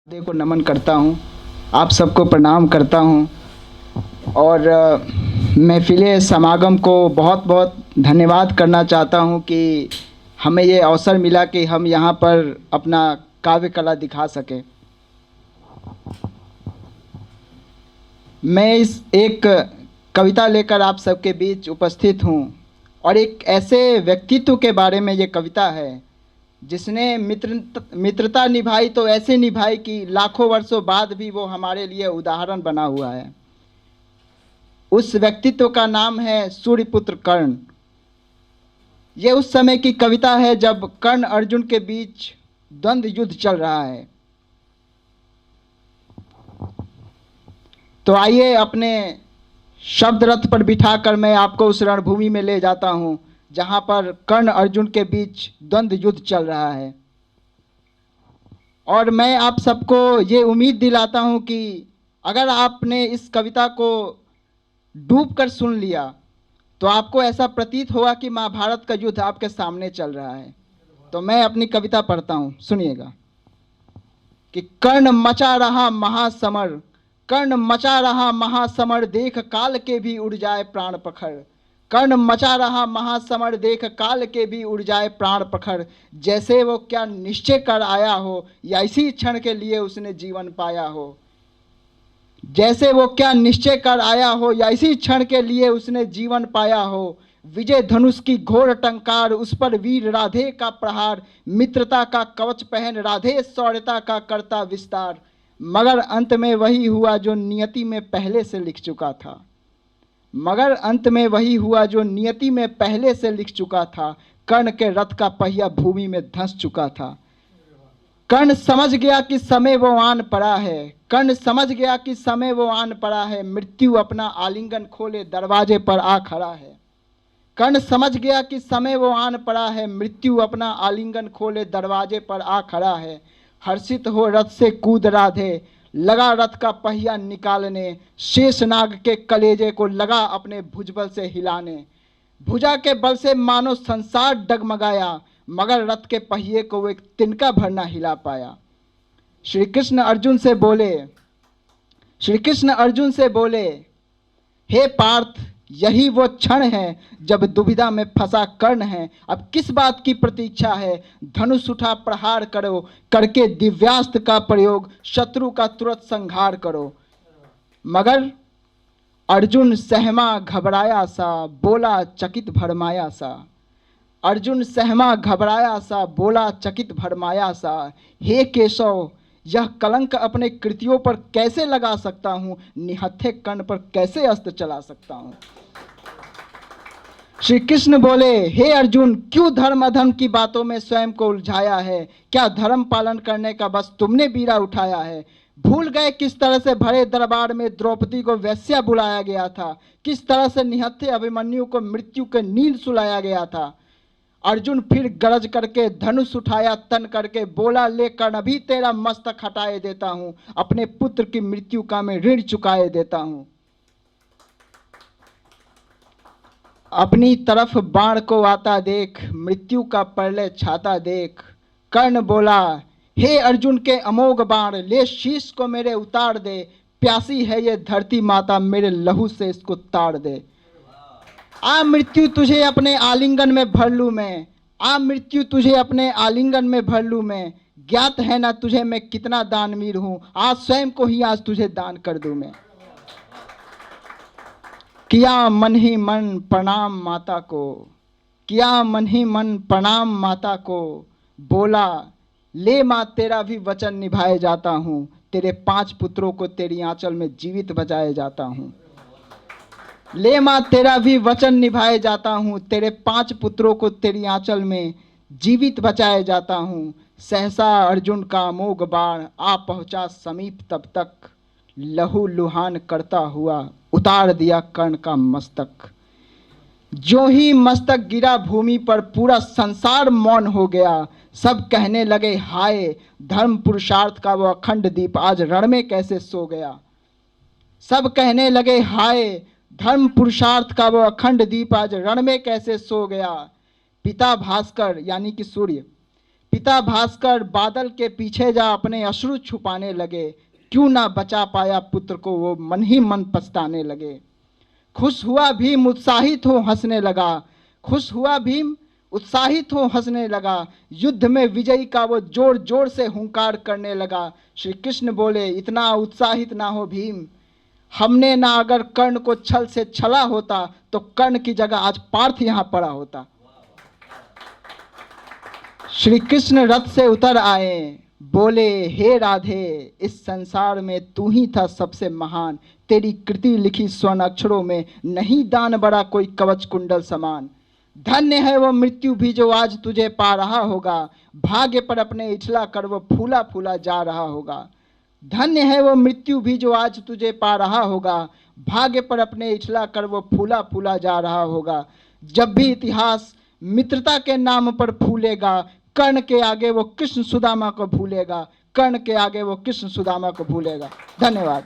को नमन करता हूँ, आप सबको प्रणाम करता हूँ और महफ़िले समागम को बहुत बहुत धन्यवाद करना चाहता हूँ कि हमें ये अवसर मिला कि हम यहाँ पर अपना काव्य कला दिखा सकें। मैं इस एक कविता लेकर आप सबके बीच उपस्थित हूँ और एक ऐसे व्यक्तित्व के बारे में ये कविता है जिसने मित्रता निभाई तो ऐसे निभाई कि लाखों वर्षों बाद भी वो हमारे लिए उदाहरण बना हुआ है। उस व्यक्तित्व का नाम है सूर्यपुत्र कर्ण। ये उस समय की कविता है जब कर्ण अर्जुन के बीच द्वंद्व युद्ध चल रहा है। तो आइए अपने शब्द रथ पर बिठाकर मैं आपको उस रणभूमि में ले जाता हूँ जहाँ पर कर्ण अर्जुन के बीच द्वंद्व युद्ध चल रहा है। और मैं आप सबको ये उम्मीद दिलाता हूँ कि अगर आपने इस कविता को डूब कर सुन लिया तो आपको ऐसा प्रतीत होगा कि महाभारत का युद्ध आपके सामने चल रहा है। तो मैं अपनी कविता पढ़ता हूँ, सुनिएगा कि कर्ण मचा रहा महासमर, कर्ण मचा रहा महासमर, देख काल के भी उड़ जाए प्राण पखर। कर्ण मचा रहा महासमर, देख काल के भी उड़ जाए प्राण पखर। जैसे वो क्या निश्चय कर आया हो या इसी क्षण के लिए उसने जीवन पाया हो। जैसे वो क्या निश्चय कर आया हो या इसी क्षण के लिए उसने जीवन पाया हो। विजय धनुष की घोर टंकार, उस पर वीर राधे का प्रहार। मित्रता का कवच पहन राधे शौर्यता का करता विस्तार। मगर अंत में वही हुआ जो नियति में पहले से लिख चुका था। मगर अंत में वही हुआ जो नियति में पहले से लिख चुका था। कर्ण के रथ का पहिया भूमि में धंस चुका था। कर्ण समझ गया कि समय वो आन पड़ा है। कर्ण समझ गया कि समय वो आन पड़ा है। मृत्यु अपना आलिंगन खोले दरवाजे पर आ खड़ा है। कर्ण समझ गया कि समय वो आन पड़ा है। मृत्यु अपना आलिंगन खोले दरवाजे पर आ खड़ा है। हर्षित हो रथ से कूद राधे, लगा रथ का पहिया निकालने। शेषनाग के कलेजे को लगा अपने भुजबल से हिलाने। भुजा के बल से मानो संसार डगमगाया, मगर रथ के पहिए को वो एक तिनका भर ना हिला पाया। श्री कृष्ण अर्जुन से बोले, हे पार्थ, यही वो क्षण है जब दुविधा में फंसा कर्ण है। अब किस बात की प्रतीक्षा है। धनुष उठा प्रहार करो, करके दिव्यास्त्र का प्रयोग शत्रु का तुरंत संहार करो। मगर अर्जुन सहमा घबराया सा, बोला चकित भरमाया सा। अर्जुन सहमा घबराया सा, बोला चकित भरमाया सा। हे केशव, यह कलंक अपने कृतियों पर कैसे लगा सकता हूँ। निहत्थे कर्ण पर कैसे अस्त्र चला सकता हूँ। श्री कृष्ण बोले, हे अर्जुन, क्यों धर्म अधर्म की बातों में स्वयं को उलझाया है। क्या धर्म पालन करने का बस तुमने बीड़ा उठाया है। भूल गए किस तरह से भरे दरबार में द्रौपदी को वेश्या बुलाया गया था। किस तरह से निहत्थे अभिमन्यु को मृत्यु के नींद सुलाया गया था। अर्जुन फिर गरज करके धनुष उठाया तन करके, बोला ले कर्ण, अभी तेरा मस्तक हटाए देता हूँ। अपने पुत्र की मृत्यु का मैं ऋण चुकाए देता हूँ। अपनी तरफ बाण को आता देख, मृत्यु का प्रलय छाता देख। कर्ण बोला, हे अर्जुन के अमोघ बाण, ले शीश को मेरे उतार दे। प्यासी है ये धरती माता, मेरे लहू से इसको ताड़ दे। आ मृत्यु तुझे अपने आलिंगन में भर लूं मैं। आ मृत्यु तुझे अपने आलिंगन में भर लूं मैं। ज्ञात है ना तुझे मैं कितना दानवीर हूं। आज स्वयं को ही आज तुझे दान कर दूं मैं। किया मन ही मन प्रणाम माता को, किया मन ही मन प्रणाम माता को। बोला, ले मां, तेरा भी वचन निभाए जाता हूँ। तेरे 5 पुत्रों को तेरी आंचल में जीवित बचाए जाता हूँ। ले मां, तेरा भी वचन निभाए जाता हूँ। तेरे 5 पुत्रों को तेरी आंचल में जीवित बचाए जाता हूँ। सहसा अर्जुन का अमोघ बाण आ पहुंचा समीप, तब तक लहू लुहान करता हुआ उतार दिया कर्ण का मस्तक। जो ही मस्तक गिरा भूमि पर, पूरा संसार मौन हो गया। सब कहने लगे, हाय, धर्म पुरुषार्थ का वो अखंड दीप आज रण में कैसे सो गया। सब कहने लगे, हाय, धर्म पुरुषार्थ का वो अखंड दीप आज रण में कैसे सो गया। पिता भास्कर यानी कि सूर्य, पिता भास्कर बादल के पीछे जा अपने अश्रु छुपाने लगे, क्यों ना बचा पाया पुत्र को वो मन ही मन पछताने लगे। खुश हुआ भीम उत्साहित हो हंसने लगा, खुश हुआ भीम उत्साहित हो हंसने लगा, युद्ध में विजयी का वो जोर जोर से हुंकार करने लगा। श्री कृष्ण बोले, इतना उत्साहित ना हो भीम, हमने ना अगर कर्ण को छल से छला होता तो कर्ण की जगह आज पार्थ यहां पड़ा होता। श्री कृष्ण रथ से उतर आए, बोले, हे राधे, इस संसार में तू ही था सबसे महान, तेरी कृति लिखी स्वर्ण अक्षरों में, नहीं दान बड़ा कोई कवच कुंडल समान। धन्य है वो मृत्यु भी जो आज तुझे पा रहा होगा, भाग्य पर अपने इछला कर वो फूला फूला जा रहा होगा। धन्य है वो मृत्यु भी जो आज तुझे पा रहा होगा, भाग्य पर अपने इछला कर वो फूला फूला जा रहा होगा। जब भी इतिहास मित्रता के नाम पर फूलेगा, कर्ण के आगे वो कृष्ण सुदामा को भूलेगा, कर्ण के आगे वो कृष्ण सुदामा को भूलेगा। धन्यवाद।